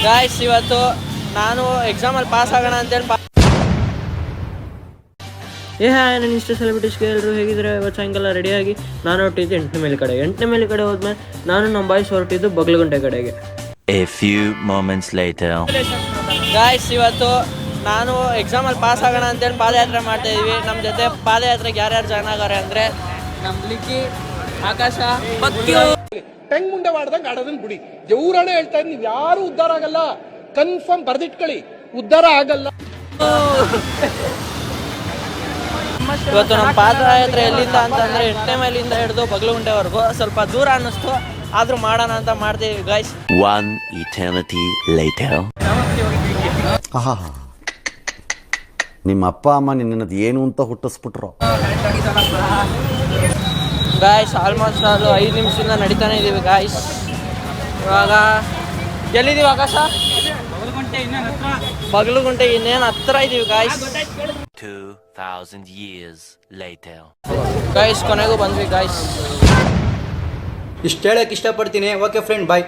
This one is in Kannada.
ಗಾಯ್ಸ್ ಇವತ್ತು ನಾನು ಎಕ್ಸಾಮಲ್ಲಿ ಪಾಸ್ ಆಗೋಣ ಅಂತೇಳಿ ನನ್ನ ಇಷ್ಟ ಸೆಲೆಬ್ರಿಟೀಸ್ಗೆ ಎಲ್ಲರೂ ಹೇಗಿದ್ರೆ ಇವತ್ತು ಸಾಯಂಕಾಲ ರೆಡಿಯಾಗಿ ನಾನು ಹೊರಟಿದ್ದು 8ನೇ ಮೈಲಿ ಕಡೆ ಹೋದ್ಮೇಲೆ ನಾನು ನಮ್ಮ ಬಾಯ್ಸ್ ಹೊರಟಿದ್ದು ಬಗಲಗುಂಟೆ ಕಡೆಗೆ. A few moments later. Guys ಇವತ್ತು ನಾನು ಎಕ್ಸಾಮಲ್ಲಿ ಪಾಸ್ ಆಗೋಣ ಅಂತೇಳಿ ಪಾದಯಾತ್ರೆ ಮಾಡ್ತಾ ಇದೀವಿ. ನಮ್ಮ ಜೊತೆ ಪಾದಯಾತ್ರೆಗೆ ಯಾರ್ಯಾರು ಜಾಯ್ನ್ ಆಗಾರೆ ಅಂದರೆ ನಮ್ಮ ಲಿಕ್ಕಿ, ಆಕಾಶ, ಟೆಂಗ್ ಮುಂಡೆ ಮಾಡ್ದಂಗೆ ಆಡೋದನ್ನ ಬಿಡಿ. ದೇವ್ರಾಣೆ ಹೇಳ್ತಾ ಇದ್ದೀನಿ, ನೀವು ಯಾರು ಉದ್ಧಾರ ಆಗಲ್ಲ. ಕನ್ಫರ್ಮ್ ಬರ್ದಿಟ್ಕೊಳ್ಳಿ, ಉದ್ಧಾರ ಆಗಲ್ಲ. ಇವತ್ತು ನಮ್ಮ ಪಾದಯಾತ್ರೆ ಎಲ್ಲಿಂದ ಅಂತಂದರೆ 8ನೇ ಮೈಲಿಂದ ಹಿಡಿದು ಬಗಲಗುಂಟೆವರೆಗೂ ಸ್ವಲ್ಪ ದೂರ ಅನ್ನಿಸ್ತು, ಆದರೂ ಮಾಡೋಣ ಅಂತ ಮಾಡ್ತೀವಿ ಗಾಯ್ಸ್. One eternity later. ನಿಮ್ಮ ಅಪ್ಪ ಅಮ್ಮ ನಿನ್ನದು ಏನು ಅಂತ ಹುಟ್ಟಿಸ್ಬಿಟ್ರು. ಗಾಯ್ಸ್ ಆಲ್ಮೋಸ್ಟ್ ಆಲು 5 ನಿಮಿಷದಿಂದ ನಡೀತಾನೆ ಇದ್ದೀವಿ ಗಾಯ್ಸ್. ಇವಾಗ ಎಲ್ಲಿದ್ದೀವಿ ಆಕಾಶ? ಬಗಲಗುಂಟೆ ಇನ್ನೇನು ಹತ್ರ ಇದ್ದೀವಿ ಗಾಯ್ಸ್. 2000 years later. ಗಾಯ್ಸ್ ಕೊನೆಗೂ ಬಂದ್ವಿ ಗಾಯ್ಸ್. ಇಷ್ಟು ಹೇಳಕ್ಕೆ ಇಷ್ಟಪಡ್ತೀನಿ. ಓಕೆ ಫ್ರೆಂಡ್, ಬಾಯ್.